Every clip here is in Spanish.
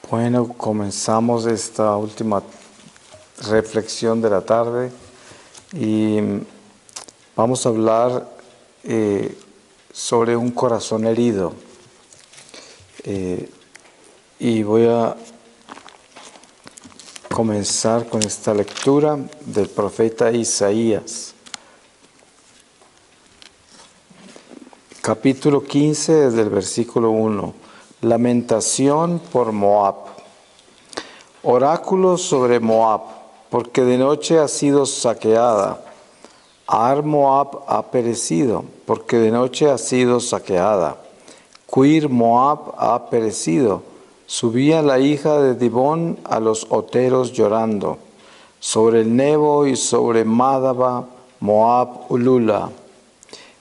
Bueno, comenzamos esta última reflexión de la tarde y vamos a hablar sobre un corazón herido. Y voy a comenzar con esta lectura del profeta Isaías. Capítulo 15, desde el versículo 1. Lamentación por Moab. Oráculo sobre Moab, porque de noche ha sido saqueada. Ar Moab ha perecido, porque de noche ha sido saqueada. Quir Moab ha perecido. Subía la hija de Dibón a los oteros llorando. Sobre el Nebo y sobre Mádaba, Moab ulula.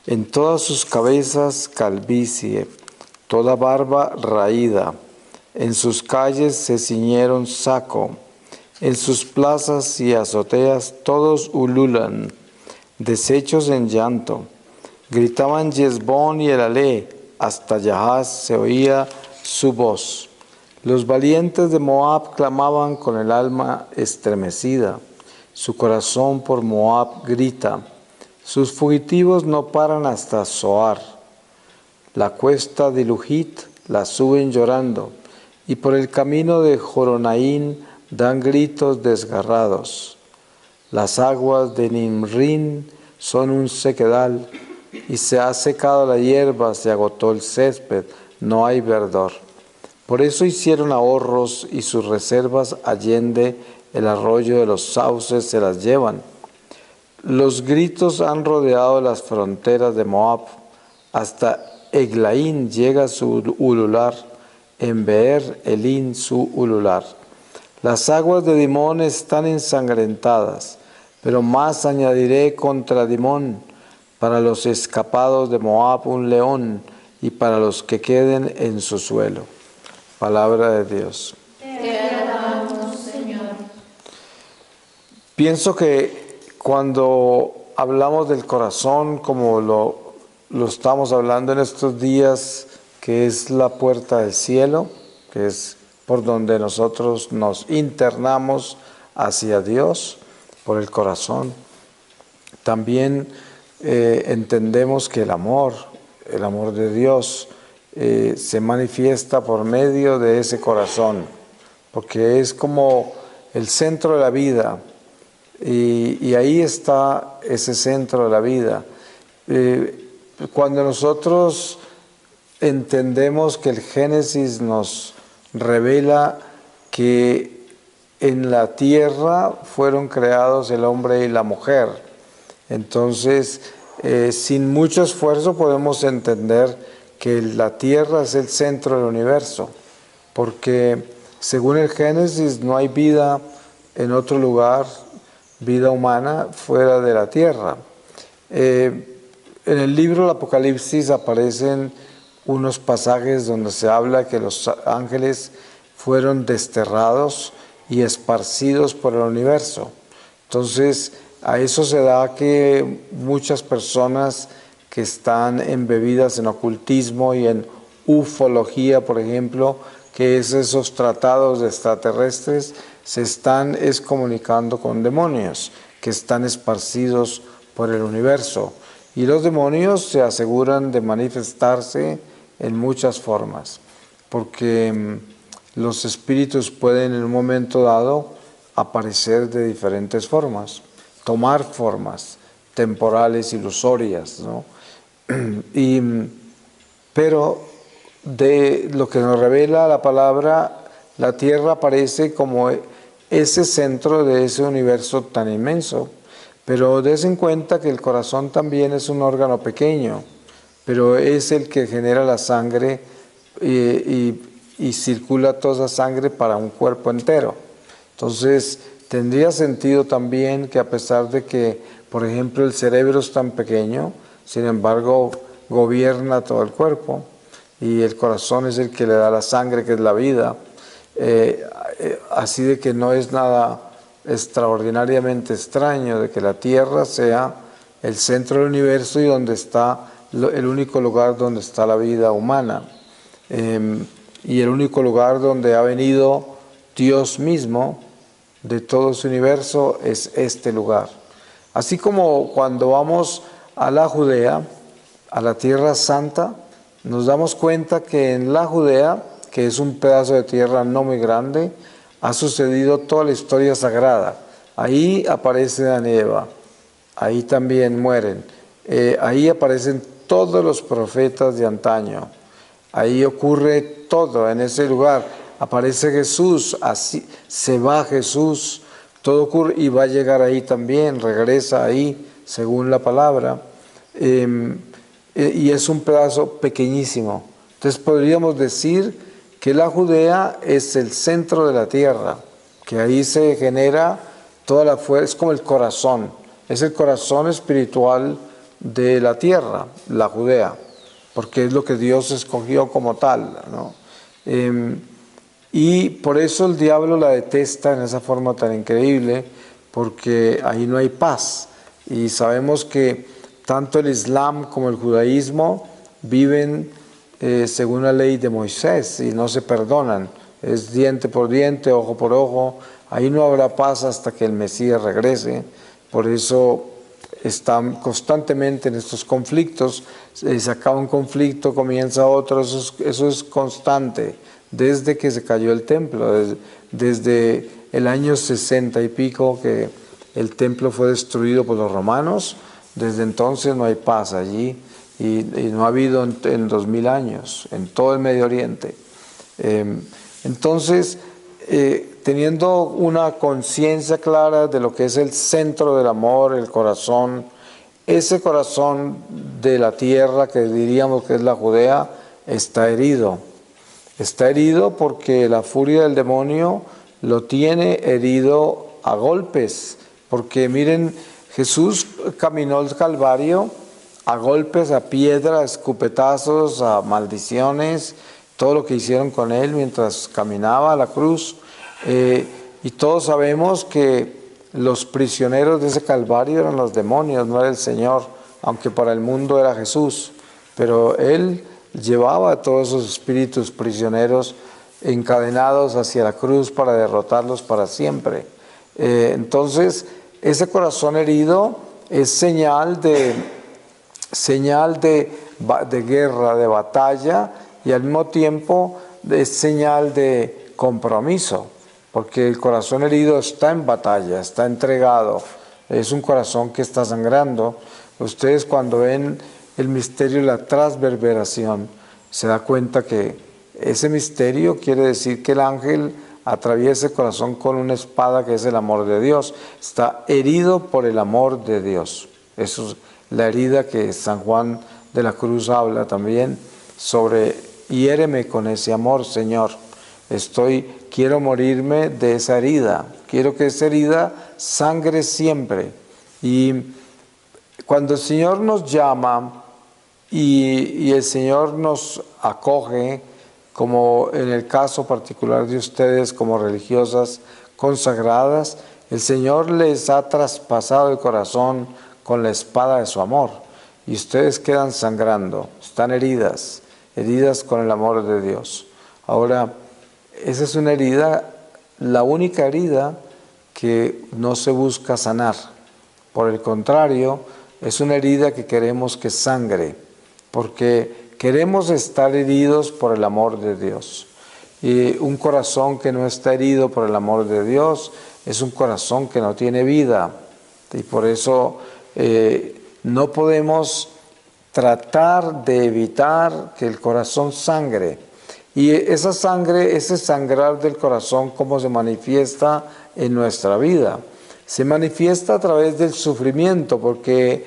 En todas sus cabezas calvicie, toda barba raída. En sus calles se ciñeron saco. En sus plazas y azoteas todos ululan, deshechos en llanto. Gritaban Yesbón y Elalé, hasta Yahaz se oía su voz. Los valientes de Moab clamaban con el alma estremecida. Su corazón por Moab grita. Sus fugitivos no paran hasta Zoar. La cuesta de Luhit la suben llorando, y por el camino de Joronaín dan gritos desgarrados. Las aguas de Nimrín son un sequedal, y se ha secado la hierba, se agotó el césped, no hay verdor. Por eso hicieron ahorros, y sus reservas allende el arroyo de los sauces se las llevan. Los gritos han rodeado las fronteras de Moab, hasta Eglaín llega su ulular, en Beer Elín su ulular. Las aguas de Dimón están ensangrentadas, pero más añadiré contra Dimón, para los escapados de Moab un león, y para los que queden en su suelo. Palabra de Dios. Te alabamos, Señor. Pienso que cuando hablamos del corazón, como lo estamos hablando en estos días, que es la puerta del cielo, que es por donde nosotros nos internamos hacia Dios, por el corazón, también entendemos que el amor de Dios se manifiesta por medio de ese corazón, porque es como el centro de la vida. Y ahí está ese centro de la vida. Cuando nosotros entendemos que el Génesis nos revela que en la tierra fueron creados el hombre y la mujer, entonces sin mucho esfuerzo podemos entender que la tierra es el centro del universo, porque según el Génesis no hay vida en otro lugar, vida humana fuera de la tierra. En el libro del Apocalipsis aparecen unos pasajes donde se habla que los ángeles fueron desterrados y esparcidos por el universo. Entonces, a eso se da que muchas personas que están embebidas en ocultismo y en ufología, por ejemplo, que es esos tratados de extraterrestres, se están comunicando con demonios que están esparcidos por el universo. Y los demonios se aseguran de manifestarse en muchas formas, porque los espíritus pueden en un momento dado aparecer de diferentes formas, tomar formas temporales, ilusorias, ¿no? Pero de lo que nos revela la palabra, la tierra aparece como ese centro de ese universo tan inmenso. Pero des en cuenta que el corazón también es un órgano pequeño, pero es el que genera la sangre y circula toda esa sangre para un cuerpo entero. Entonces, tendría sentido también que a pesar de que, por ejemplo, el cerebro es tan pequeño, sin embargo, gobierna todo el cuerpo y el corazón es el que le da la sangre, que es la vida. Así de que no es nada extraordinariamente extraño de que la Tierra sea el centro del universo y donde está el único lugar donde está la vida humana. y el único lugar donde ha venido Dios mismo de todo su universo es este lugar. Así como cuando vamos a la Judea, a la Tierra Santa, nos damos cuenta que en la Judea, que es un pedazo de tierra no muy grande, ha sucedido toda la historia sagrada. Ahí aparece Adán y Eva, ahí también mueren, ahí aparecen todos los profetas de antaño, ahí ocurre todo en ese lugar, aparece Jesús, así se va Jesús, todo ocurre y va a llegar ahí también, regresa ahí, según la palabra, y es un pedazo pequeñísimo. Entonces podríamos decir que la Judea es el centro de la tierra, que ahí se genera toda la fuerza, es como el corazón, es el corazón espiritual de la tierra, la Judea, porque es lo que Dios escogió como tal, ¿no? Y por eso el diablo la detesta en esa forma tan increíble, porque ahí no hay paz. Y sabemos que tanto el Islam como el judaísmo viven según la ley de Moisés y no se perdonan. Es diente por diente, ojo por ojo. Ahí no habrá paz hasta que el Mesías regrese. Por eso están constantemente en estos conflictos. Se acaba un conflicto, comienza otro. Eso es constante. Desde que se cayó el templo, desde el año 60 y pico que el templo fue destruido por los romanos, desde entonces no hay paz allí y no ha habido en 2000 años, en todo el Medio Oriente. Entonces, teniendo una conciencia clara de lo que es el centro del amor, el corazón, ese corazón de la tierra que diríamos que es la Judea, está herido. Está herido porque la furia del demonio lo tiene herido a golpes. Porque miren, Jesús caminó el Calvario a golpes, a piedra, a escupetazos, a maldiciones, todo lo que hicieron con él mientras caminaba a la cruz. Y todos sabemos que los prisioneros de ese Calvario eran los demonios, no era el Señor, aunque para el mundo era Jesús. Pero él llevaba a todos esos espíritus prisioneros encadenados hacia la cruz para derrotarlos para siempre. Entonces, ese corazón herido es señal de guerra, de batalla, y al mismo tiempo es señal de compromiso, porque el corazón herido está en batalla, está entregado, es un corazón que está sangrando. Ustedes cuando ven el misterio de la transverberación, se da cuenta que ese misterio quiere decir que el ángel atraviesa el corazón con una espada que es el amor de Dios. Está herido por el amor de Dios. Eso es la herida que San Juan de la Cruz habla también sobre: hiéreme con ese amor, Señor. Quiero morirme de esa herida. Quiero que esa herida sangre siempre. Y cuando el Señor nos llama y el Señor nos acoge, como en el caso particular de ustedes como religiosas consagradas, el Señor les ha traspasado el corazón con la espada de su amor y ustedes quedan sangrando, están heridas con el amor de Dios. Ahora, esa es una herida, la única herida que no se busca sanar. Por el contrario, es una herida que queremos que sangre, porque queremos estar heridos por el amor de Dios. Y un corazón que no está herido por el amor de Dios es un corazón que no tiene vida. Y por eso no podemos tratar de evitar que el corazón sangre. Y esa sangre, ese sangrar del corazón, ¿cómo se manifiesta en nuestra vida? Se manifiesta a través del sufrimiento, porque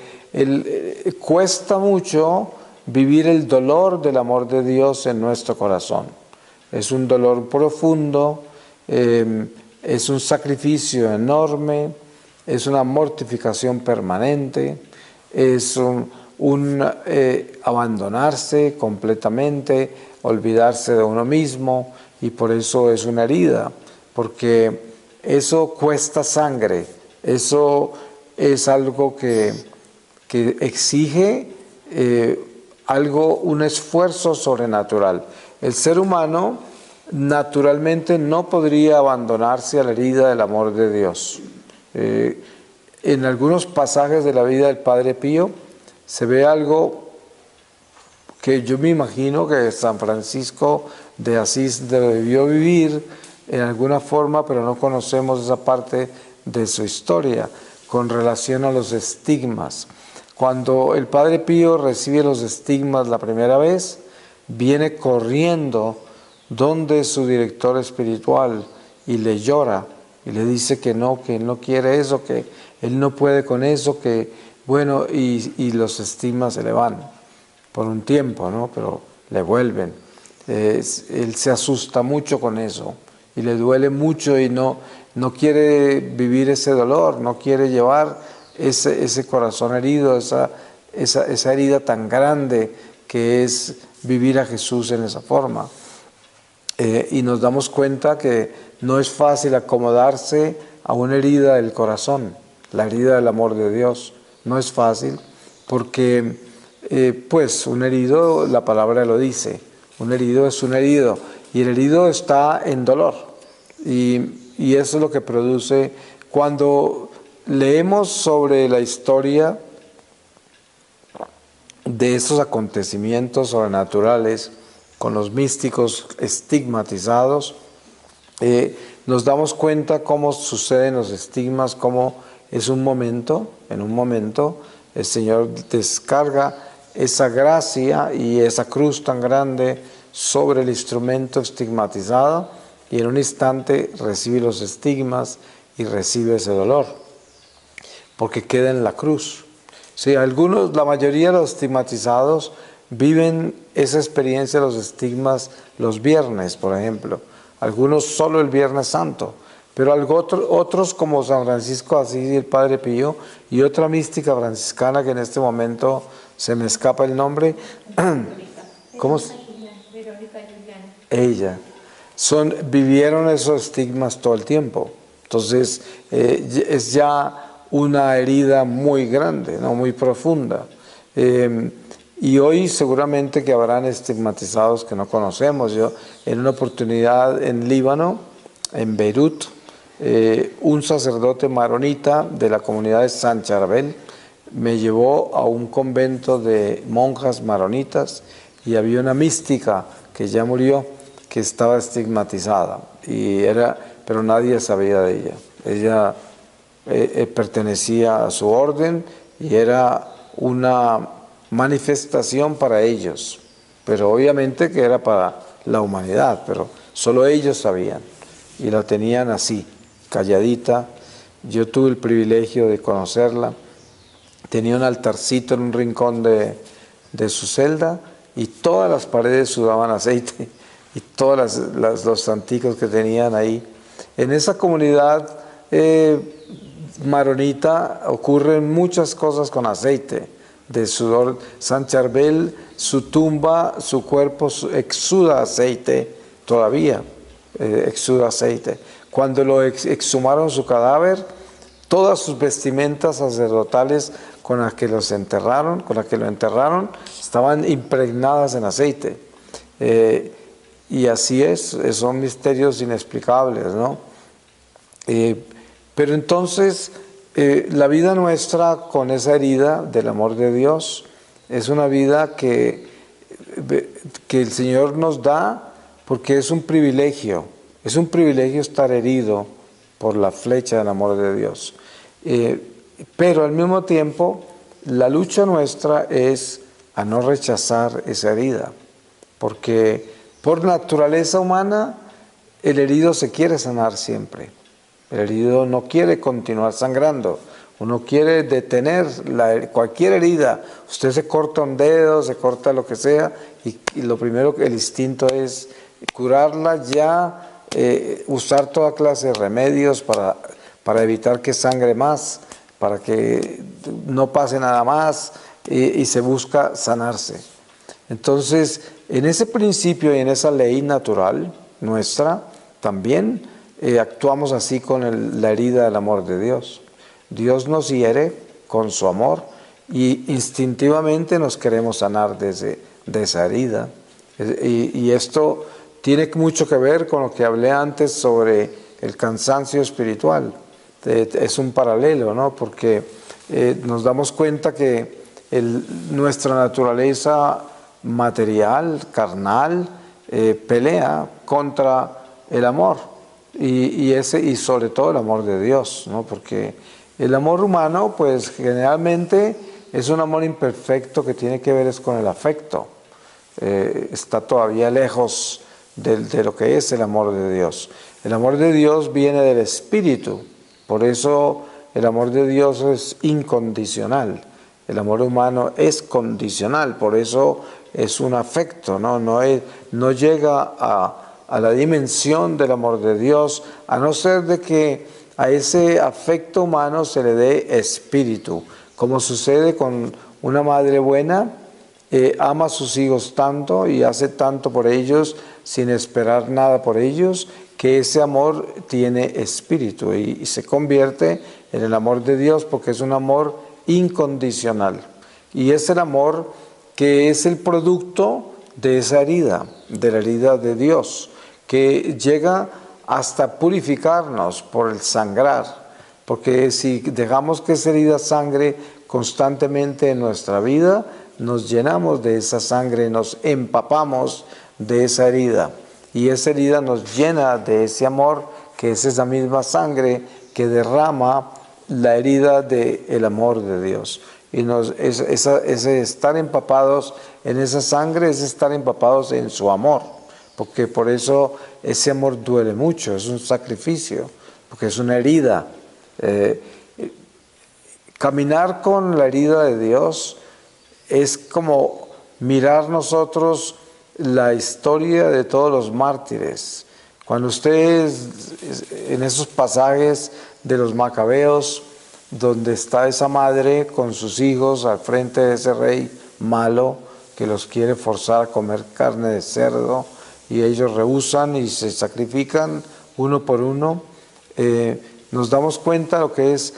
cuesta mucho vivir el dolor del amor de Dios en nuestro corazón. Es un dolor profundo, es un sacrificio enorme, es una mortificación permanente, es abandonarse completamente, olvidarse de uno mismo, y por eso es una herida, porque eso cuesta sangre, eso es algo que exige un esfuerzo sobrenatural. El ser humano naturalmente no podría abandonarse a la herida del amor de Dios. En algunos pasajes de la vida del Padre Pío se ve algo que yo me imagino que San Francisco de Asís debió vivir en alguna forma, pero no conocemos esa parte de su historia con relación a los estigmas. Cuando el Padre Pío recibe los estigmas la primera vez, viene corriendo donde su director espiritual y le llora y le dice que no quiere eso, que él no puede con eso, que bueno, y los estigmas se le van por un tiempo, ¿no? Pero le vuelven. Él se asusta mucho con eso y le duele mucho y no quiere vivir ese dolor, no quiere llevar ese corazón herido, esa herida tan grande que es vivir a Jesús en esa forma. Y nos damos cuenta que no es fácil acomodarse a una herida del corazón, la herida del amor de Dios. No es fácil porque, pues, un herido, la palabra lo dice, un herido es un herido y el herido está en dolor. Y eso es lo que produce cuando leemos sobre la historia de esos acontecimientos sobrenaturales con los místicos estigmatizados, nos damos cuenta cómo suceden los estigmas, cómo es en un momento, el Señor descarga esa gracia y esa cruz tan grande sobre el instrumento estigmatizado y en un instante recibe los estigmas y recibe ese dolor, porque queda en la cruz. Sí, la mayoría de los estigmatizados viven esa experiencia de los estigmas los viernes, por ejemplo. Algunos solo el Viernes Santo, pero otros como San Francisco de Asís y el Padre Pío y otra mística franciscana que en este momento se me escapa el nombre. ¿Cómo se llama? Ella. Vivieron esos estigmas todo el tiempo. Entonces, es ya una herida muy grande, ¿no? Muy profunda. Y hoy seguramente que habrán estigmatizados que no conocemos. Yo, en una oportunidad en Líbano, en Beirut, un sacerdote maronita de la comunidad de San Charbel me llevó a un convento de monjas maronitas y había una mística que ya murió, que estaba estigmatizada, pero nadie sabía de ella. Ella pertenecía a su orden y era una manifestación para ellos, pero obviamente que era para la humanidad, pero solo ellos sabían y la tenían así, calladita. Yo tuve el privilegio de conocerla. Tenía un altarcito en un rincón de su celda y todas las paredes sudaban aceite y todos los santicos que tenían ahí. En esa comunidad maronita ocurren muchas cosas con aceite de sudor. San Charbel, su tumba, su cuerpo exuda aceite todavía, exuda aceite. Cuando lo exhumaron su cadáver, todas sus vestimentas sacerdotales con las que lo enterraron, estaban impregnadas en aceite. Y así son misterios inexplicables, ¿no? Pero entonces, la vida nuestra con esa herida del amor de Dios es una vida que el Señor nos da porque es un privilegio estar herido por la flecha del amor de Dios. Pero al mismo tiempo, la lucha nuestra es a no rechazar esa herida, porque por naturaleza humana el herido se quiere sanar siempre. El herido no quiere continuar sangrando, uno quiere detener cualquier herida. Usted se corta un dedo, se corta lo que sea, y lo primero que el instinto es curarla ya, usar toda clase de remedios para evitar que sangre más, para que no pase nada más, y se busca sanarse. Entonces, en ese principio y en esa ley natural nuestra, también actuamos así con la herida del amor de Dios. Dios nos hiere con su amor y instintivamente nos queremos sanar de esa herida. Y esto tiene mucho que ver con lo que hablé antes sobre el cansancio espiritual. Es un paralelo, ¿no? Porque nos damos cuenta que nuestra naturaleza material, carnal, pelea contra el amor y sobre todo el amor de Dios, ¿no? Porque el amor humano, pues generalmente es un amor imperfecto que tiene que ver es con el afecto. Está todavía lejos de lo que es el amor de Dios. El amor de Dios viene del Espíritu, por eso el amor de Dios es incondicional. El amor humano es condicional, por eso es un afecto, no llega a la dimensión del amor de Dios, a no ser de que a ese afecto humano se le dé espíritu, como sucede con una madre buena. Ama a sus hijos tanto y hace tanto por ellos sin esperar nada por ellos, que ese amor tiene espíritu y se convierte en el amor de Dios, porque es un amor incondicional. Y es el amor que es el producto de esa herida, de la herida de Dios, que llega hasta purificarnos por el sangrar, porque si dejamos que esa herida sangre constantemente en nuestra vida, nos llenamos de esa sangre, nos empapamos de esa herida y esa herida nos llena de ese amor, que es esa misma sangre que derrama la herida del amor de Dios. Y ese estar empapados en esa sangre es estar empapados en su amor, porque por eso ese amor duele mucho, es un sacrificio, porque es una herida. Caminar con la herida de Dios es como mirar nosotros la historia de todos los mártires. Cuando ustedes, en esos pasajes de los macabeos, donde está esa madre con sus hijos al frente de ese rey malo que los quiere forzar a comer carne de cerdo, y ellos rehúsan y se sacrifican uno por uno, nos damos cuenta de lo que es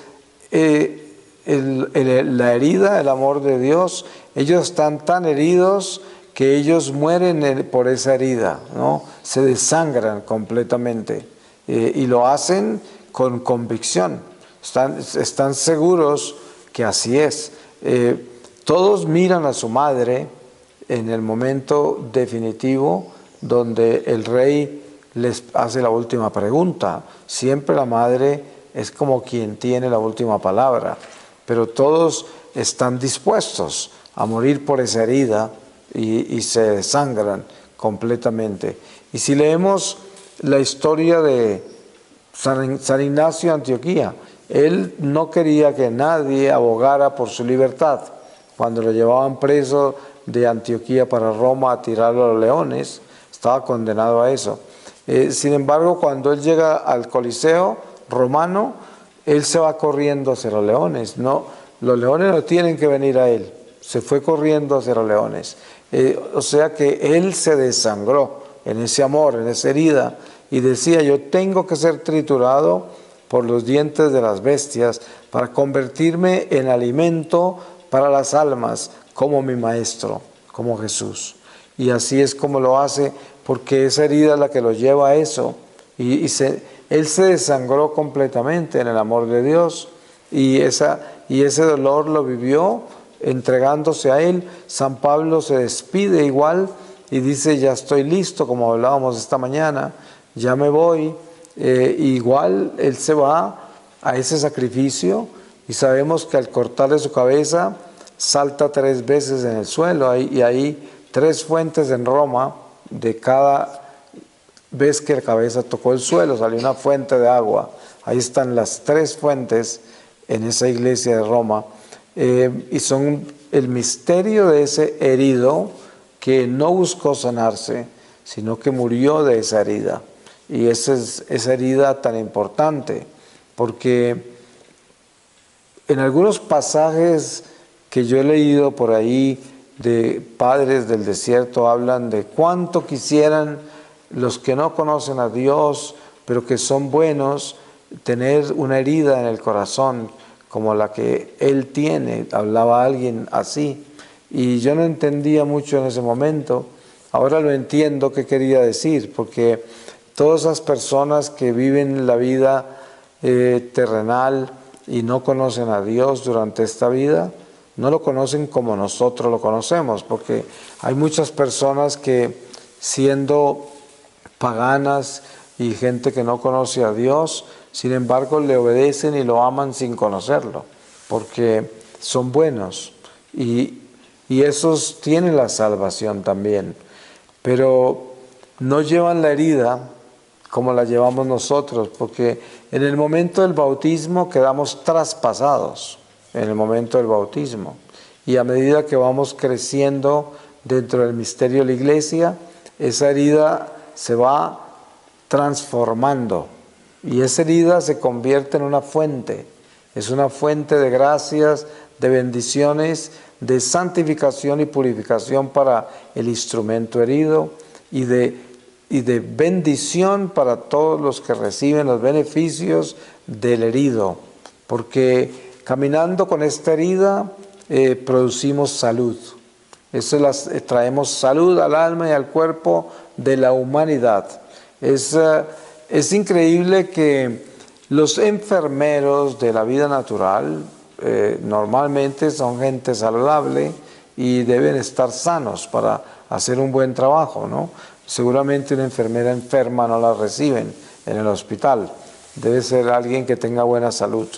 la herida, el amor de Dios. Ellos están tan heridos que ellos mueren por esa herida, ¿no? Se desangran completamente y lo hacen con convicción. Están seguros que así es. Todos miran a su madre en el momento definitivo donde el rey les hace la última pregunta. Siempre la madre es como quien tiene la última palabra, pero todos están dispuestos a morir por esa herida y se desangran completamente. Y si leemos la historia de San Ignacio de Antioquía, él no quería que nadie abogara por su libertad. Cuando lo llevaban preso de Antioquía para Roma a tirarlo a los leones, estaba condenado a eso. Sin embargo, cuando él llega al Coliseo romano, él se va corriendo hacia los leones. No, los leones no tienen que venir a él. Se fue corriendo hacia los leones. O sea que él se desangró en ese amor, en esa herida, y decía: yo tengo que ser triturado por los dientes de las bestias para convertirme en alimento para las almas, como mi maestro, como Jesús. Y así es como lo hace, porque esa herida es la que lo lleva a eso. Él se desangró completamente en el amor de Dios, y ese dolor lo vivió entregándose a Él. San Pablo se despide igual y dice: ya estoy listo, como hablábamos esta mañana, ya me voy. Igual él se va a ese sacrificio, y sabemos que al cortarle su cabeza salta 3 veces en el suelo, y hay 3 fuentes en Roma. De cada vez que la cabeza tocó el suelo salió una fuente de agua. Ahí están las 3 fuentes en esa iglesia de Roma, y son el misterio de ese herido que no buscó sanarse, sino que murió de esa herida. Y esa herida tan importante, porque en algunos pasajes que yo he leído por ahí de padres del desierto, hablan de cuánto quisieran los que no conocen a Dios, pero que son buenos, tener una herida en el corazón como la que él tiene. Hablaba alguien así, y yo no entendía mucho en ese momento, Ahora lo entiendo qué quería decir, porque todas esas personas que viven la vida terrenal y no conocen a Dios durante esta vida, no lo conocen como nosotros lo conocemos, porque hay muchas personas que siendo paganas y gente que no conoce a Dios, sin embargo le obedecen y lo aman sin conocerlo, porque son buenos y esos tienen la salvación también, pero no llevan la herida como la llevamos nosotros, porque en el momento del bautismo quedamos traspasados, en el momento del bautismo, y a medida que vamos creciendo dentro del misterio de la iglesia, esa herida se va transformando y esa herida se convierte en una fuente, es una fuente de gracias, de bendiciones, de santificación y purificación para el instrumento herido y de bendición para todos los que reciben los beneficios del herido, porque caminando con esta herida producimos salud. Traemos salud al alma y al cuerpo de la humanidad. Es increíble que los enfermeros de la vida natural normalmente son gente saludable y deben estar sanos para hacer un buen trabajo, ¿no? Seguramente una enfermera enferma no la reciben en el hospital. Debe ser alguien que tenga buena salud.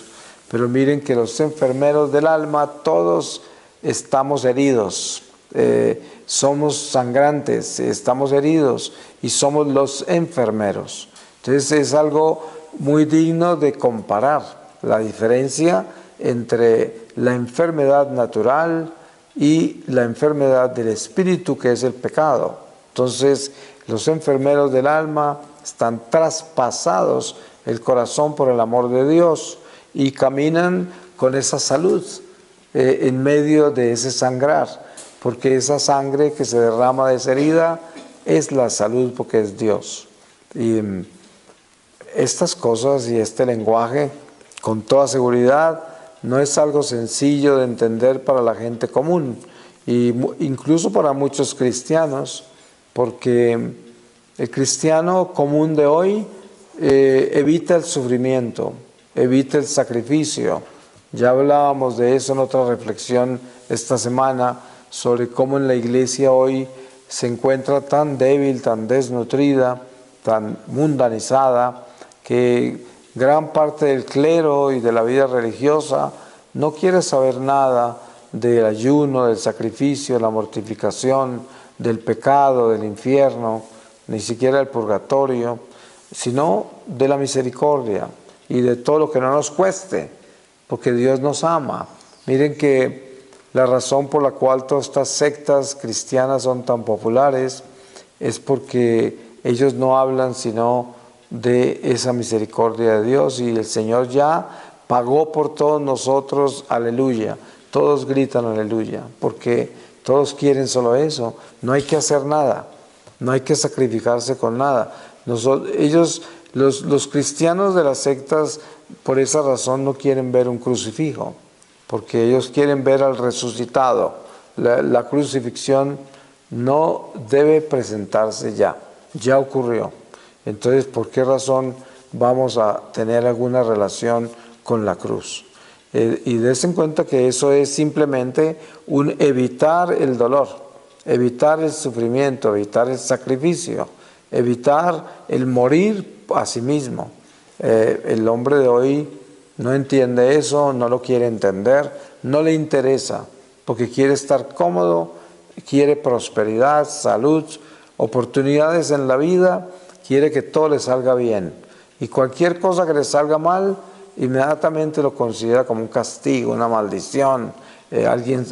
Pero miren que los enfermeros del alma, todos estamos heridos. Somos sangrantes, estamos heridos y somos los enfermeros. Entonces es algo muy digno de comparar la diferencia entre la enfermedad natural y la enfermedad del espíritu, que es el pecado. Entonces los enfermeros del alma están traspasados el corazón por el amor de Dios y caminan con esa salud en medio de ese sangrar, porque esa sangre que se derrama de esa herida es la salud, porque es Dios. Y estas cosas y este lenguaje, con toda seguridad, no es algo sencillo de entender para la gente común, y incluso para muchos cristianos, porque el cristiano común de hoy evita el sufrimiento, evita el sacrificio. Ya hablábamos de eso en otra reflexión esta semana, sobre cómo en la iglesia hoy se encuentra tan débil, tan desnutrida, tan mundanizada, que gran parte del clero y de la vida religiosa no quiere saber nada del ayuno, del sacrificio, de la mortificación, del pecado, del infierno, ni siquiera del purgatorio, sino de la misericordia y de todo lo que no nos cueste, porque Dios nos ama. Miren que la razón por la cual todas estas sectas cristianas son tan populares es porque ellos no hablan sino de esa misericordia de Dios, y el Señor ya pagó por todos nosotros, aleluya. Todos gritan aleluya, porque todos quieren solo eso. No hay que hacer nada, no hay que sacrificarse con nada. Los cristianos de las sectas, por esa razón no quieren ver un crucifijo, porque ellos quieren ver al resucitado. La crucifixión no debe presentarse ya ocurrió. Entonces, ¿por qué razón vamos a tener alguna relación con la cruz? Y des en cuenta que eso es simplemente un evitar el dolor, evitar el sufrimiento, evitar el sacrificio, evitar el morir a sí mismo. El hombre de hoy no entiende eso, no lo quiere entender, no le interesa, porque quiere estar cómodo, quiere prosperidad, salud, oportunidades en la vida, quiere que todo le salga bien. Y cualquier cosa que le salga mal, inmediatamente lo considera como un castigo, una maldición.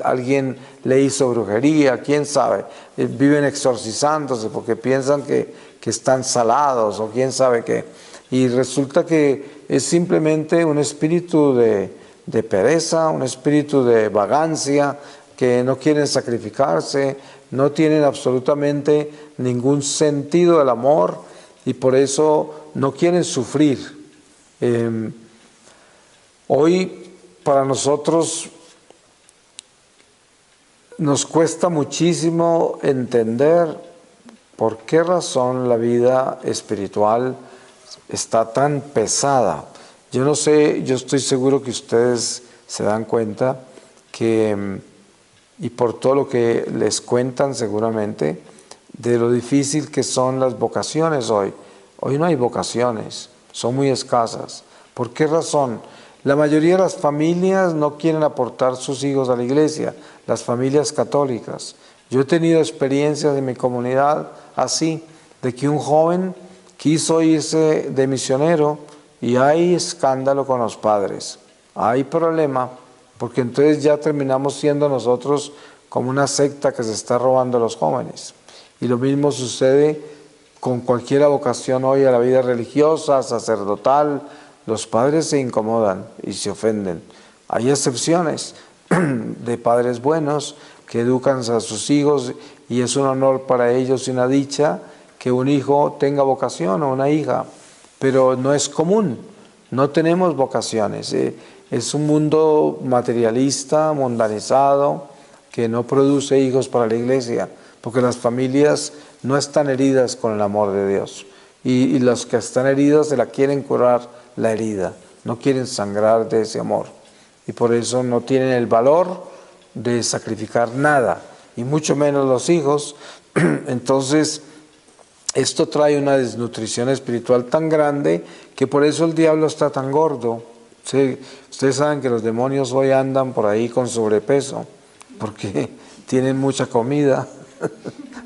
Alguien le hizo brujería, quién sabe. Viven exorcizándose porque piensan que están salados o quién sabe qué. Y resulta que es simplemente un espíritu de pereza, un espíritu de vagancia, que no quieren sacrificarse, no tienen absolutamente ningún sentido del amor y por eso no quieren sufrir. Hoy para nosotros nos cuesta muchísimo entender ¿por qué razón la vida espiritual está tan pesada? Yo no sé, yo estoy seguro que ustedes se dan cuenta que, y por todo lo que les cuentan seguramente, de lo difícil que son las vocaciones hoy. Hoy no hay vocaciones, son muy escasas. ¿Por qué razón? La mayoría de las familias no quieren aportar sus hijos a la iglesia, las familias católicas. Yo he tenido experiencias en mi comunidad así, de que un joven quiso irse de misionero y hay escándalo con los padres, hay problema, porque entonces ya terminamos siendo nosotros como una secta que se está robando a los jóvenes. Y lo mismo sucede con cualquier vocación hoy a la vida religiosa, sacerdotal. Los padres se incomodan y se ofenden. Hay excepciones de padres buenos que educan a sus hijos y es un honor para ellos y una dicha que un hijo tenga vocación o una hija, pero no es común, no tenemos vocaciones. Es un mundo materialista, mundanizado, que no produce hijos para la iglesia, porque las familias no están heridas con el amor de Dios. Y los que están heridos se la quieren curar la herida, no quieren sangrar de ese amor. Y por eso no tienen el valor de sacrificar nada, y mucho menos los hijos. Entonces, esto trae una desnutrición espiritual tan grande que por eso el diablo está tan gordo. Sí, ustedes saben que los demonios hoy andan por ahí con sobrepeso, porque tienen mucha comida,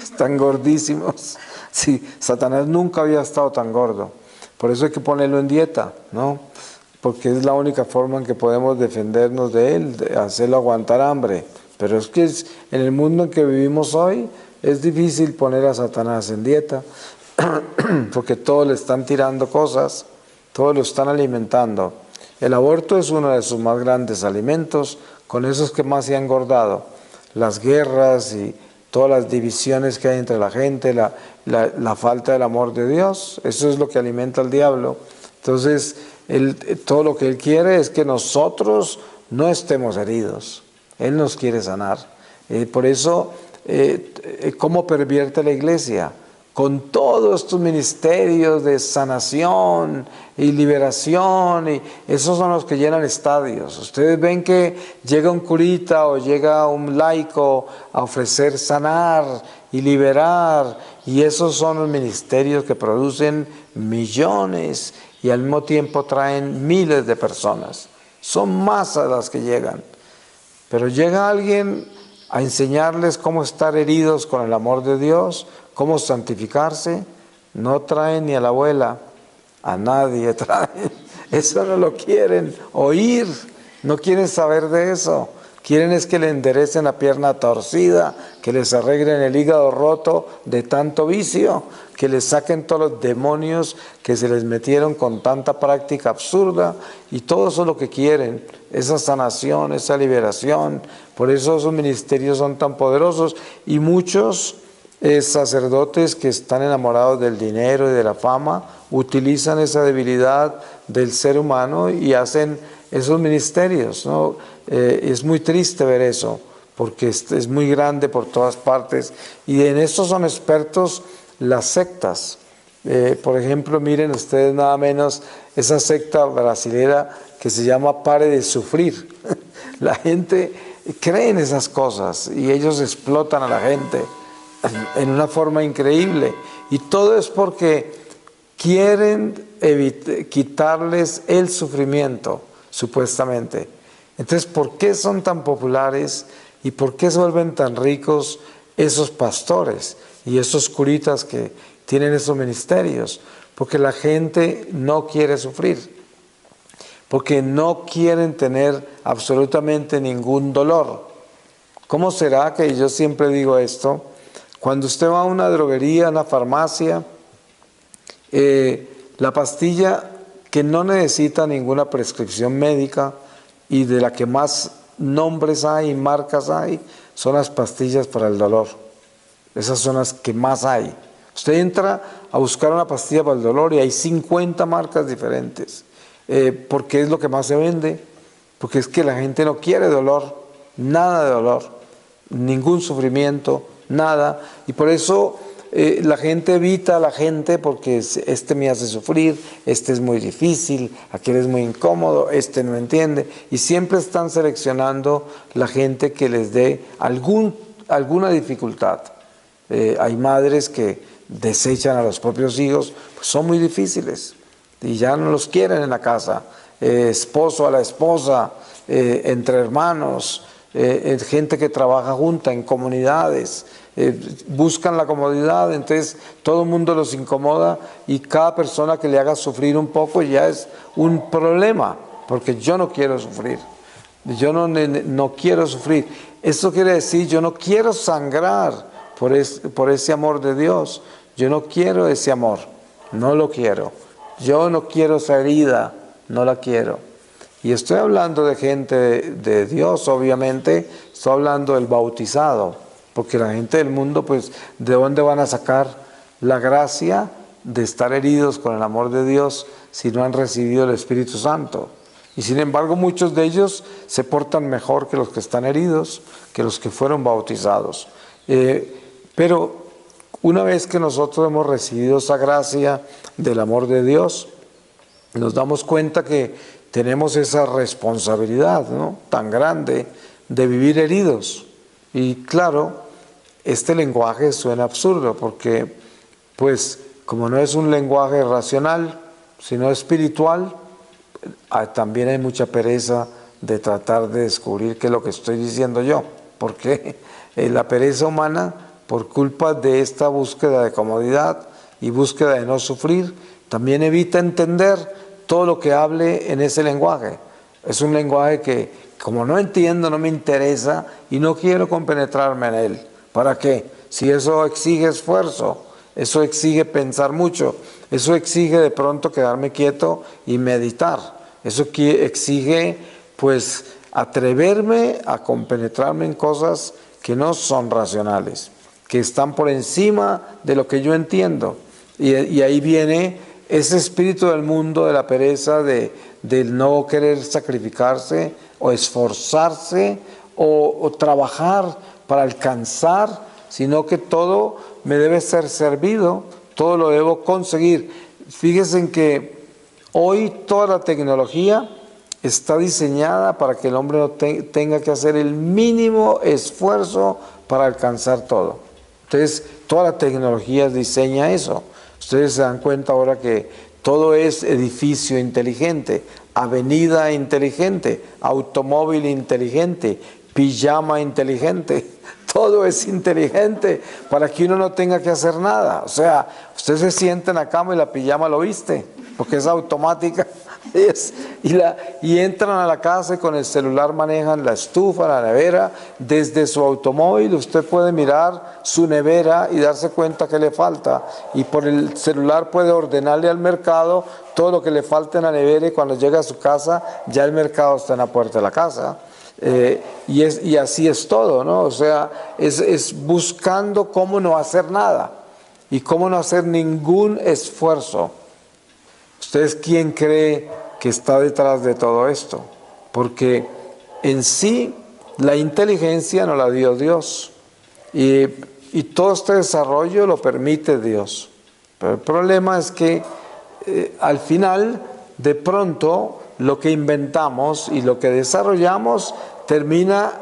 están gordísimos. Sí, Satanás nunca había estado tan gordo, por eso hay que ponerlo en dieta, ¿no? Porque es la única forma en que podemos defendernos de él, de hacerlo aguantar hambre. Pero es que en el mundo en que vivimos hoy es difícil poner a Satanás en dieta, porque todos le están tirando cosas, todos lo están alimentando. El aborto es uno de sus más grandes alimentos, con esos que más se han engordado. Las guerras y todas las divisiones que hay entre la gente, la falta del amor de Dios, eso es lo que alimenta al diablo. Entonces, todo lo que él quiere es que nosotros no estemos heridos. Él nos quiere sanar. Por eso, ¿cómo pervierte la iglesia? Con todos estos ministerios de sanación y liberación, y esos son los que llenan estadios. Ustedes ven que llega un curita o llega un laico a ofrecer sanar y liberar, y esos son los ministerios que producen millones y al mismo tiempo traen miles de personas. Son masas las que llegan. Pero llega alguien a enseñarles cómo estar heridos con el amor de Dios, cómo santificarse. No traen ni a la abuela, a nadie traen. Eso no lo quieren oír, no quieren saber de eso. Quieren es que le enderecen la pierna torcida, que les arreglen el hígado roto de tanto vicio, que les saquen todos los demonios que se les metieron con tanta práctica absurda, y todo eso es lo que quieren, esa sanación, esa liberación. Por eso esos ministerios son tan poderosos, y muchos sacerdotes que están enamorados del dinero y de la fama utilizan esa debilidad del ser humano y hacen esos ministerios, ¿no? Es muy triste ver eso, porque es muy grande por todas partes, y en esto son expertos las sectas. Por ejemplo, miren ustedes nada menos esa secta brasilera que se llama Pare de Sufrir. La gente cree en esas cosas y ellos explotan a la gente en una forma increíble, y todo es porque quieren quitarles el sufrimiento, supuestamente. Entonces, ¿por qué son tan populares y por qué se vuelven tan ricos esos pastores y esos curitas que tienen esos ministerios? Porque la gente no quiere sufrir, porque no quieren tener absolutamente ningún dolor. ¿Cómo será que yo siempre digo esto? Cuando usted va a una droguería, a una farmacia, la pastilla que no necesita ninguna prescripción médica y de la que más nombres hay y marcas hay, son las pastillas para el dolor. Esas son las que más hay. Usted entra a buscar una pastilla para el dolor y hay 50 marcas diferentes. ¿Por qué es lo que más se vende? Porque es que la gente no quiere dolor, nada de dolor, ningún sufrimiento, nada. Y por eso la gente evita a la gente porque este me hace sufrir, este es muy difícil, aquel es muy incómodo, este no entiende. Y siempre están seleccionando la gente que les dé alguna dificultad. Hay madres que desechan a los propios hijos, pues son muy difíciles y ya no los quieren en la casa. Esposo a la esposa, entre hermanos, gente que trabaja junta en comunidades, buscan la comodidad, entonces todo el mundo los incomoda y cada persona que le haga sufrir un poco ya es un problema, porque yo no quiero sufrir, yo no quiero sufrir. Esto quiere decir, yo no quiero sangrar por ese amor de Dios, yo no quiero ese amor, no lo quiero, yo no quiero esa herida, no la quiero. Y estoy hablando de gente de Dios, obviamente, estoy hablando del bautizado, porque la gente del mundo, pues, ¿de dónde van a sacar la gracia de estar heridos con el amor de Dios si no han recibido el Espíritu Santo? Y sin embargo, muchos de ellos se portan mejor que los que están heridos, que los que fueron bautizados. Pero una vez que nosotros hemos recibido esa gracia del amor de Dios, nos damos cuenta que tenemos esa responsabilidad, ¿no?, tan grande de vivir heridos. Y claro, este lenguaje suena absurdo porque, pues, como no es un lenguaje racional, sino espiritual, también hay mucha pereza de tratar de descubrir qué es lo que estoy diciendo yo. Porque la pereza humana, por culpa de esta búsqueda de comodidad y búsqueda de no sufrir, también evita entender todo lo que hable en ese lenguaje. Es un lenguaje que, como no entiendo, no me interesa y no quiero compenetrarme en él. ¿Para qué? Si eso exige esfuerzo, eso exige pensar mucho, eso exige de pronto quedarme quieto y meditar. Eso exige, pues, atreverme a compenetrarme en cosas que no son racionales, que están por encima de lo que yo entiendo. Y ahí viene ese espíritu del mundo, de la pereza, del no querer sacrificarse o esforzarse o trabajar para alcanzar, sino que todo me debe ser servido, todo lo debo conseguir. Fíjense en que hoy toda la tecnología está diseñada para que el hombre no tenga que hacer el mínimo esfuerzo para alcanzar todo. Entonces, toda la tecnología diseña eso. Ustedes se dan cuenta ahora que todo es edificio inteligente, avenida inteligente, automóvil inteligente, pijama inteligente. Todo es inteligente para que uno no tenga que hacer nada. O sea, usted se sienta en la cama y la pijama lo viste, porque es automática. Y entran a la casa y con el celular manejan la estufa, la nevera. Desde su automóvil usted puede mirar su nevera y darse cuenta que le falta. Y por el celular puede ordenarle al mercado todo lo que le falta en la nevera y cuando llega a su casa ya el mercado está en la puerta de la casa. Y así es todo, ¿no? O sea, es buscando cómo no hacer nada y cómo no hacer ningún esfuerzo. ¿Ustedes quién cree que está detrás de todo esto? Porque en sí la inteligencia no la dio Dios y todo este desarrollo lo permite Dios. Pero el problema es que al final, de pronto, lo que inventamos y lo que desarrollamos termina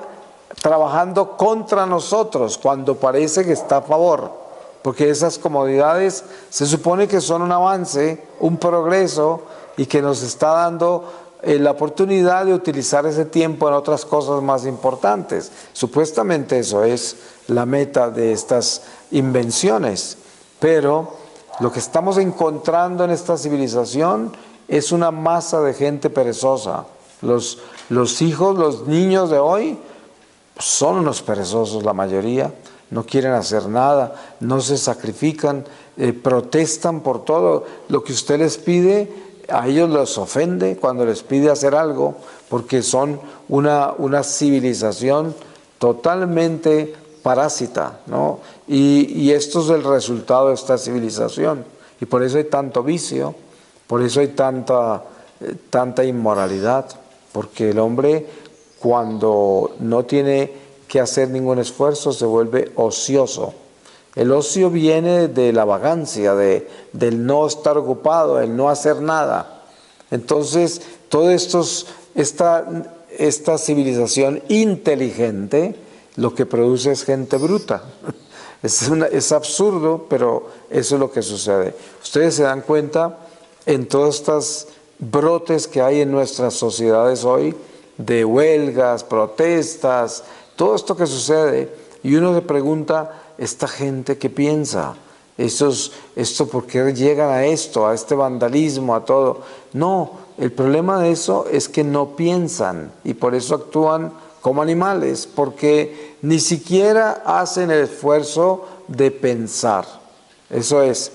trabajando contra nosotros cuando parece que está a favor. Porque esas comodidades se supone que son un avance, un progreso y que nos está dando la oportunidad de utilizar ese tiempo en otras cosas más importantes. Supuestamente eso es la meta de estas invenciones. Pero lo que estamos encontrando en esta civilización es una masa de gente perezosa. Los hijos, los niños de hoy son unos perezosos la mayoría. No quieren hacer nada, no se sacrifican, protestan por todo. Lo que usted les pide, a ellos les ofende cuando les pide hacer algo, porque son una civilización totalmente parásita, ¿no? Y esto es el resultado de esta civilización. Y por eso hay tanto vicio, por eso hay tanta inmoralidad, porque el hombre cuando no tiene que hacer ningún esfuerzo se vuelve ocioso. El ocio viene de la vagancia, del no estar ocupado, del no hacer nada. Entonces, esta civilización inteligente lo que produce es gente bruta. Es absurdo, pero eso es lo que sucede. Ustedes se dan cuenta en todos estos brotes que hay en nuestras sociedades hoy, de huelgas, protestas, todo esto que sucede, y uno se pregunta, ¿esta gente qué piensa? ¿Esto por qué llegan a esto, a este vandalismo, a todo? No, el problema de eso es que no piensan y por eso actúan como animales, porque ni siquiera hacen el esfuerzo de pensar. Eso es.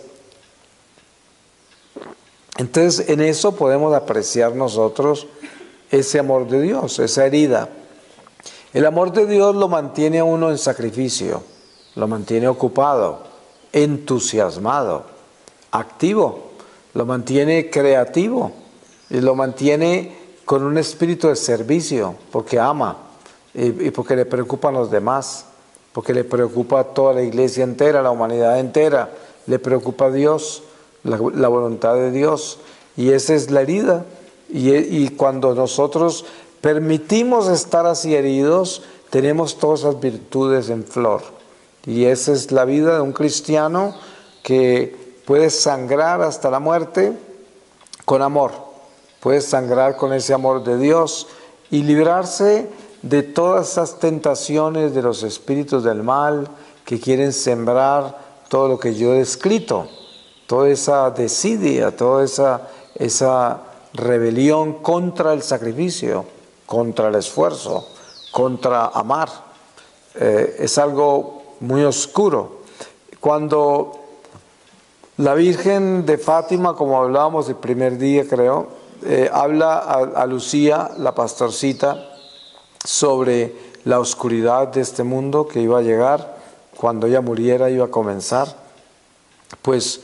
Entonces, en eso podemos apreciar nosotros ese amor de Dios, esa herida. El amor de Dios lo mantiene a uno en sacrificio, lo mantiene ocupado, entusiasmado, activo, lo mantiene creativo y lo mantiene con un espíritu de servicio, porque ama y porque le preocupan los demás, porque le preocupa a toda la iglesia entera, la humanidad entera, le preocupa a Dios, la voluntad de Dios, y esa es la herida. Y cuando nosotros permitimos estar así heridos, tenemos todas esas virtudes en flor. Y esa es la vida de un cristiano que puede sangrar hasta la muerte con amor. Puede sangrar con ese amor de Dios y librarse de todas esas tentaciones de los espíritus del mal que quieren sembrar todo lo que yo he descrito. Toda esa desidia, toda esa rebelión contra el sacrificio, contra el esfuerzo, contra amar. Es algo muy oscuro. Cuando la Virgen de Fátima, como hablábamos el primer día creo, habla a Lucía, la pastorcita, sobre la oscuridad de este mundo que iba a llegar, cuando ella muriera iba a comenzar, pues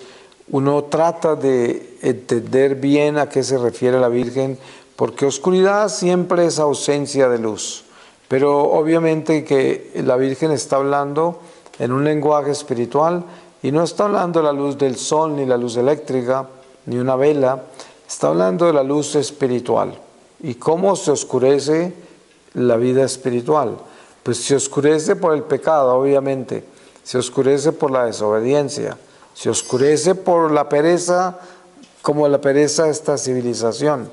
uno trata de entender bien a qué se refiere la Virgen, porque oscuridad siempre es ausencia de luz. Pero obviamente que la Virgen está hablando en un lenguaje espiritual y no está hablando de la luz del sol, ni la luz eléctrica, ni una vela, está hablando de la luz espiritual. ¿Y cómo se oscurece la vida espiritual? Pues se oscurece por el pecado, obviamente, se oscurece por la desobediencia, se oscurece por la pereza, como la pereza de esta civilización.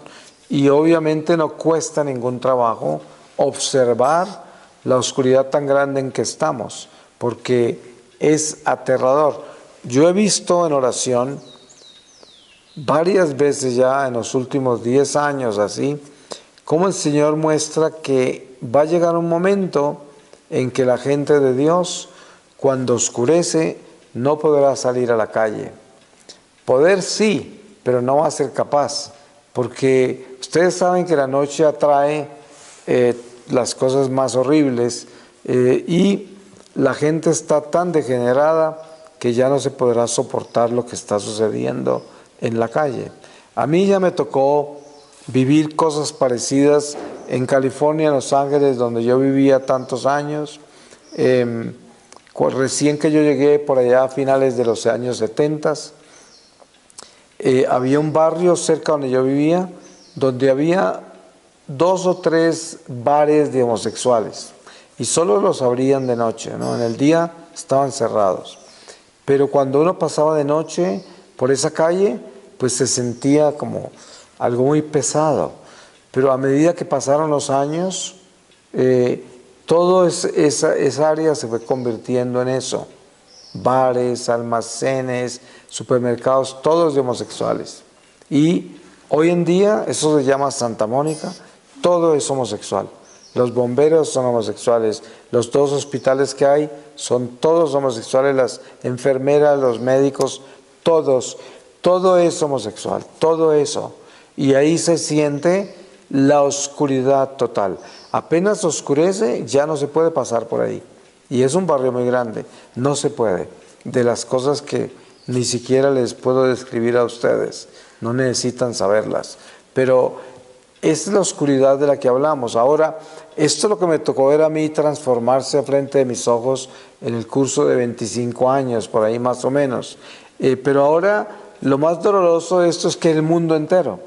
Y obviamente no cuesta ningún trabajo observar la oscuridad tan grande en que estamos, porque es aterrador. Yo he visto en oración varias veces ya en los últimos 10 años así, cómo el Señor muestra que va a llegar un momento en que la gente de Dios, cuando oscurece, no podrá salir a la calle. Poder sí, pero no va a ser capaz, porque ustedes saben que la noche atrae las cosas más horribles y la gente está tan degenerada que ya no se podrá soportar lo que está sucediendo en la calle. A mí ya me tocó vivir cosas parecidas en California, en Los Ángeles, donde yo vivía tantos años. Recién que yo llegué por allá a finales de los años 70, había un barrio cerca donde yo vivía, donde había 2 o 3 bares de homosexuales y solo los abrían de noche, ¿no? En el día estaban cerrados. Pero cuando uno pasaba de noche por esa calle, pues se sentía como algo muy pesado. Pero a medida que pasaron los años, toda esa área se fue convirtiendo en eso. Bares, almacenes, supermercados, todos de homosexuales. Y hoy en día, eso se llama Santa Mónica, todo es homosexual. Los bomberos son homosexuales, los 2 hospitales que hay son todos homosexuales, las enfermeras, los médicos, todos, todo es homosexual, todo eso. Y ahí se siente la oscuridad total. Apenas oscurece, ya no se puede pasar por ahí. Y es un barrio muy grande, no se puede. De las cosas que ni siquiera les puedo describir a ustedes, no necesitan saberlas. Pero esta es la oscuridad de la que hablamos. Ahora, esto es lo que me tocó ver a mí transformarse a frente de mis ojos en el curso de 25 años, por ahí más o menos. Pero ahora, lo más doloroso de esto es que el mundo entero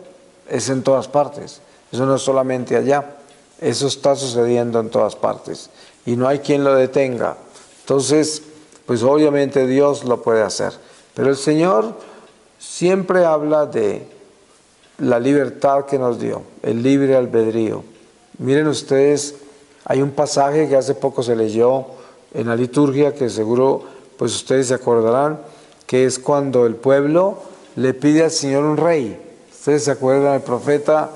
es en todas partes. Eso no es solamente allá. Eso está sucediendo en todas partes. Y no hay quien lo detenga. Entonces, pues obviamente Dios lo puede hacer. Pero el Señor siempre habla de la libertad que nos dio, el libre albedrío. Miren ustedes, hay un pasaje que hace poco se leyó en la liturgia, que seguro pues ustedes se acordarán, que es cuando el pueblo le pide al Señor un rey. Ustedes se acuerdan, el profeta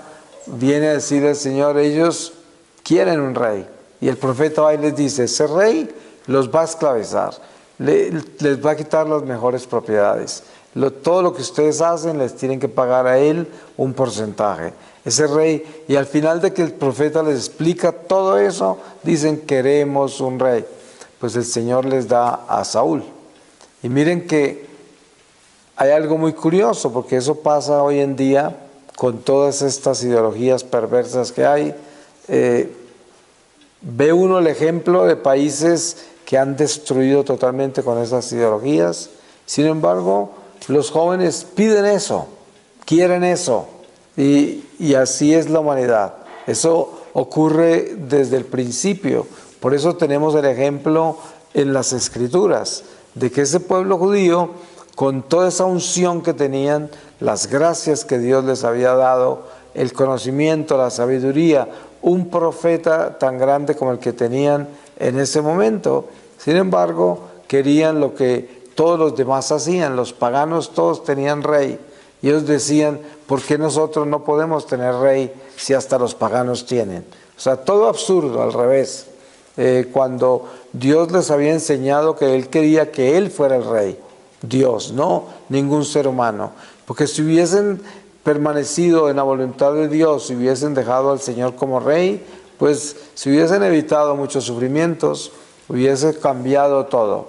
viene a decir al Señor, ellos quieren un rey. Y el profeta va y les dice, ese rey los va a esclavizar, les va a quitar las mejores propiedades. Todo lo que ustedes hacen les tienen que pagar a él un porcentaje. Ese rey, y al final de que el profeta les explica todo eso, dicen queremos un rey. Pues el Señor les da a Saúl. Y miren que hay algo muy curioso, porque eso pasa hoy en día con todas estas ideologías perversas que hay. Ve uno el ejemplo de países que han destruido totalmente con esas ideologías. Sin embargo, los jóvenes piden eso, quieren eso, y así es la humanidad. Eso ocurre desde el principio. Por eso tenemos el ejemplo en las Escrituras, de que ese pueblo judío, con toda esa unción que tenían, las gracias que Dios les había dado, el conocimiento, la sabiduría, un profeta tan grande como el que tenían en ese momento, sin embargo, querían lo que todos los demás hacían. Los paganos todos tenían rey, y ellos decían, ¿por qué nosotros no podemos tener rey si hasta los paganos tienen? O sea, todo absurdo, al revés. Cuando Dios les había enseñado que Él quería que Él fuera el rey, Dios, no ningún ser humano, porque si hubiesen permanecido en la voluntad de Dios, si hubiesen dejado al Señor como rey, pues si hubiesen evitado muchos sufrimientos, hubiese cambiado todo.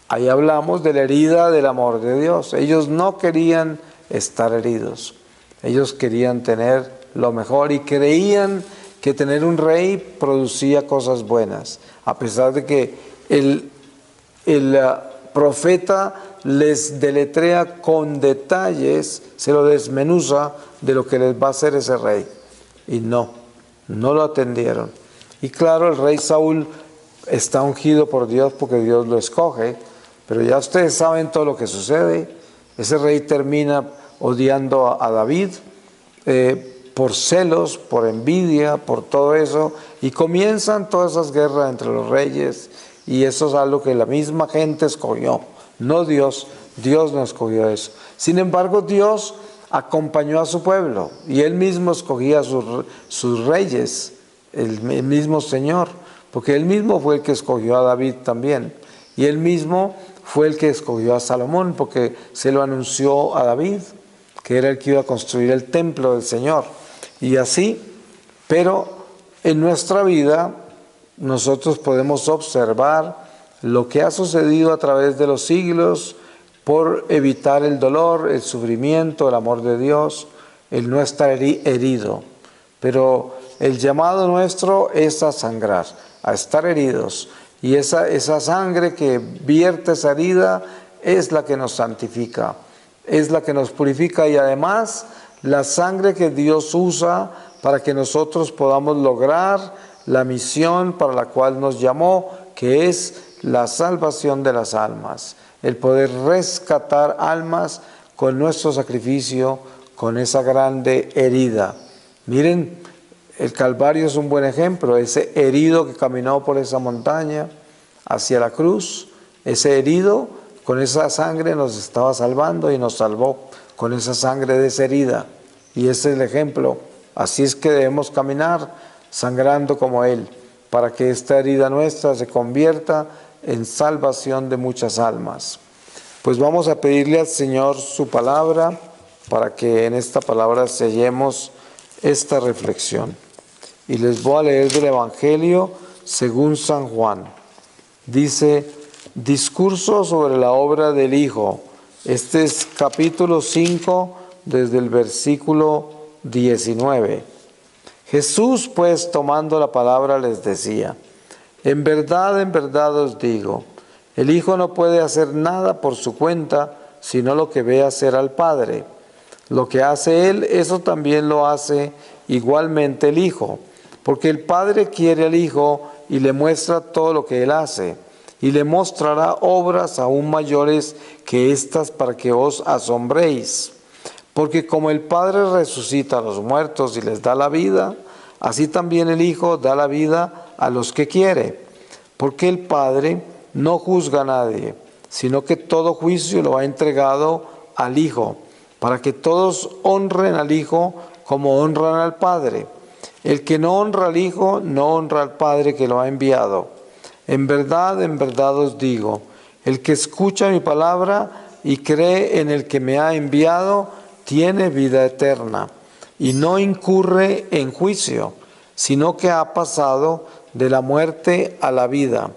Ahí hablamos de la herida del amor de Dios. Ellos no querían estar heridos. Ellos querían tener lo mejor y creían que tener un rey producía cosas buenas. A pesar de que el profeta les deletrea con detalles, se lo desmenuza de lo que les va a hacer ese rey. Y no lo atendieron. Y claro, el rey Saúl está ungido por Dios porque Dios lo escoge, pero ya ustedes saben todo lo que sucede. Ese rey termina odiando a David por celos, por envidia, por todo eso, y comienzan todas esas guerras entre los reyes, y eso es algo que la misma gente escogió, no Dios. Dios no escogió eso. Sin embargo, Dios acompañó a su pueblo, y Él mismo escogía sus reyes, el mismo Señor, porque Él mismo fue el que escogió a David también, y Él mismo fue el que escogió a Salomón, porque se lo anunció a David, que era el que iba a construir el templo del Señor. Y así, pero en nuestra vida nosotros podemos observar lo que ha sucedido a través de los siglos por evitar el dolor, el sufrimiento, el amor de Dios, el no estar herido. Pero el llamado nuestro es a sangrar, a estar heridos. Y esa sangre que vierte esa herida es la que nos santifica, es la que nos purifica, y además la sangre que Dios usa para que nosotros podamos lograr la misión para la cual nos llamó, que es la salvación de las almas, el poder rescatar almas con nuestro sacrificio, con esa grande herida. Miren, el Calvario es un buen ejemplo, ese herido que caminó por esa montaña hacia la cruz, ese herido con esa sangre nos estaba salvando y nos salvó con esa sangre de esa herida. Y ese es el ejemplo. Así es que debemos caminar sangrando como Él, para que esta herida nuestra se convierta en salvación de muchas almas. Pues vamos a pedirle al Señor su palabra, para que en esta palabra sellemos esta reflexión. Y les voy a leer del Evangelio según San Juan. Dice, discurso sobre la obra del Hijo. Este es capítulo 5, desde el versículo 19. Jesús, pues, tomando la palabra, les decía: en verdad os digo, el Hijo no puede hacer nada por su cuenta, sino lo que ve hacer al Padre. Lo que hace Él, eso también lo hace igualmente el Hijo, porque el Padre quiere al Hijo y le muestra todo lo que Él hace, y le mostrará obras aún mayores que estas para que os asombréis. Porque como el Padre resucita a los muertos y les da la vida, así también el Hijo da la vida a los que quiere. Porque el Padre no juzga a nadie, sino que todo juicio lo ha entregado al Hijo, para que todos honren al Hijo como honran al Padre. El que no honra al Hijo, no honra al Padre que lo ha enviado. En verdad os digo, el que escucha mi palabra y cree en el que me ha enviado, tiene vida eterna, y no incurre en juicio, sino que ha pasado de la muerte a la vida.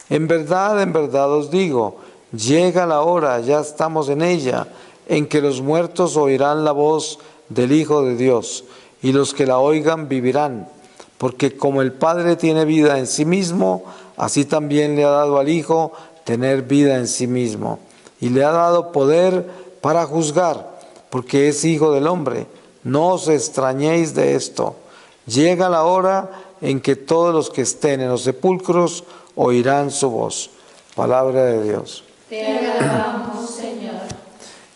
En verdad os digo, llega la hora, ya estamos en ella, en que los muertos oirán la voz del Hijo de Dios, y los que la oigan vivirán, porque como el Padre tiene vida en sí mismo, así también le ha dado al Hijo tener vida en sí mismo, y le ha dado poder para juzgar, porque es Hijo del hombre. No os extrañéis de esto. Llega la hora en que todos los que estén en los sepulcros oirán su voz. Palabra de Dios. Te alabamos, Señor.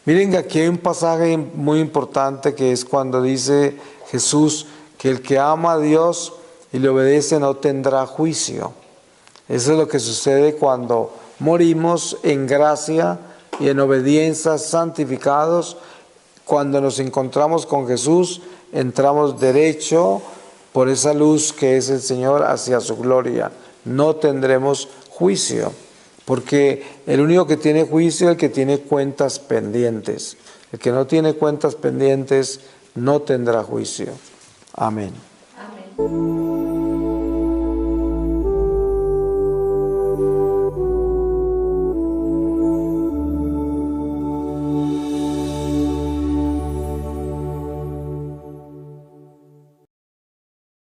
Miren que aquí hay un pasaje muy importante, que es cuando dice Jesús que el que ama a Dios y le obedece no tendrá juicio. Eso es lo que sucede cuando morimos en gracia y en obediencia, santificados. Cuando nos encontramos con Jesús, entramos derecho por esa luz que es el Señor hacia su gloria. No tendremos juicio, porque el único que tiene juicio es el que tiene cuentas pendientes. El que no tiene cuentas pendientes no tendrá juicio. Amén.